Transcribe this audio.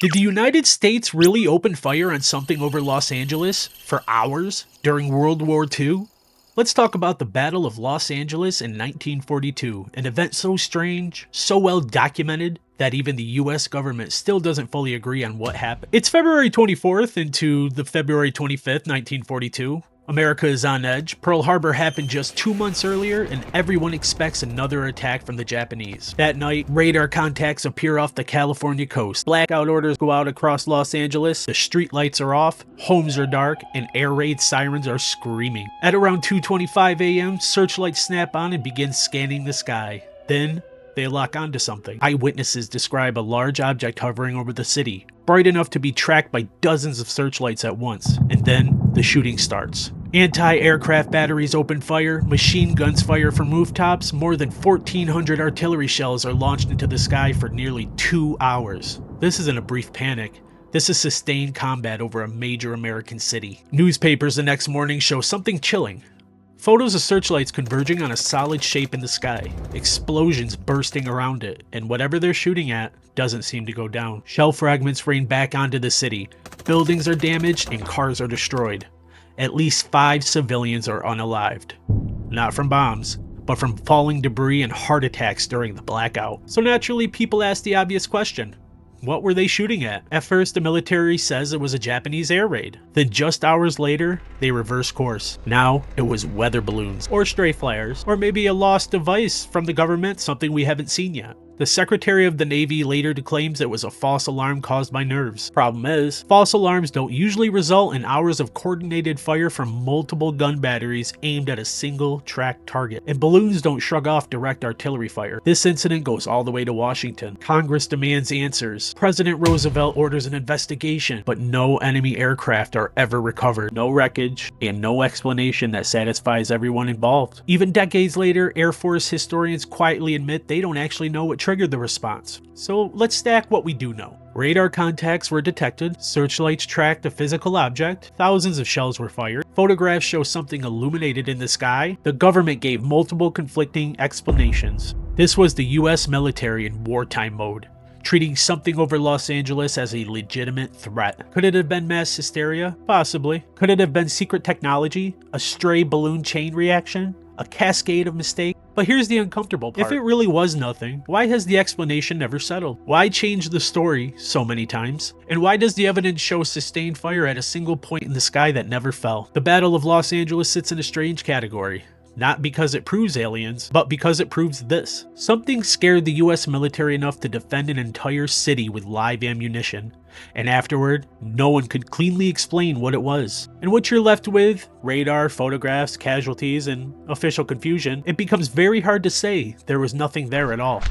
Did the United States really open fire on something over Los Angeles for hours during World War II? Let's talk about the Battle of Los Angeles in 1942, an event so strange, so well documented, that even the US government still doesn't fully agree on what happened. It's February 24th into the February 25th, 1942. America is on edge. Pearl Harbor happened just 2 months earlier, and everyone expects another attack from the Japanese. That night, radar contacts appear off the California coast. Blackout orders go out across Los Angeles, the street lights are off, homes are dark, and air raid sirens are screaming. At around 2:25 a.m., searchlights snap on and begin scanning the sky. Then, they lock onto something. Eyewitnesses describe a large object hovering over the city, bright enough to be tracked by dozens of searchlights at once. And then, the shooting starts. Anti-aircraft batteries open fire, machine guns fire from rooftops, more than 1,400 artillery shells are launched into the sky for nearly 2 hours. This isn't a brief panic. This is sustained combat over a major American city. Newspapers the next morning show something chilling. Photos of searchlights converging on a solid shape in the sky, explosions bursting around it, and whatever they're shooting at doesn't seem to go down. Shell fragments rain back onto the city, buildings are damaged, and cars are destroyed. At least 5 civilians are unalived. Not from bombs, but from falling debris and heart attacks during the blackout. So naturally, people ask the obvious question. What were they shooting at? At first, the military says it was a Japanese air raid. Then just hours later, they reverse course. Now, it was weather balloons, or stray flyers, or maybe a lost device from the government, something we haven't seen yet. The Secretary of the Navy later claims it was a false alarm caused by nerves. Problem is, false alarms don't usually result in hours of coordinated fire from multiple gun batteries aimed at a single tracked target. And balloons don't shrug off direct artillery fire. This incident goes all the way to Washington. Congress demands answers. President Roosevelt orders an investigation, but no enemy aircraft are ever recovered. No wreckage, and no explanation that satisfies everyone involved. Even decades later, Air Force historians quietly admit they don't actually know what triggered the response. So let's stack what we do know. Radar contacts were detected, searchlights tracked a physical object, thousands of shells were fired, photographs show something illuminated in the sky. The government gave multiple conflicting explanations. This was the US military in wartime mode, treating something over Los Angeles as a legitimate threat. Could it have been mass hysteria? Possibly. Could it have been secret technology? A stray balloon chain reaction? A cascade of mistakes? But here's the uncomfortable part. If it really was nothing, why has the explanation never settled? Why change the story so many times? And why does the evidence show sustained fire at a single point in the sky that never fell? The Battle of Los Angeles sits in a strange category. Not because it proves aliens, but because it proves this. Something scared the US military enough to defend an entire city with live ammunition. And afterward, no one could cleanly explain what it was. And what you're left with, radar, photographs, casualties, and official confusion, it becomes very hard to say there was nothing there at all.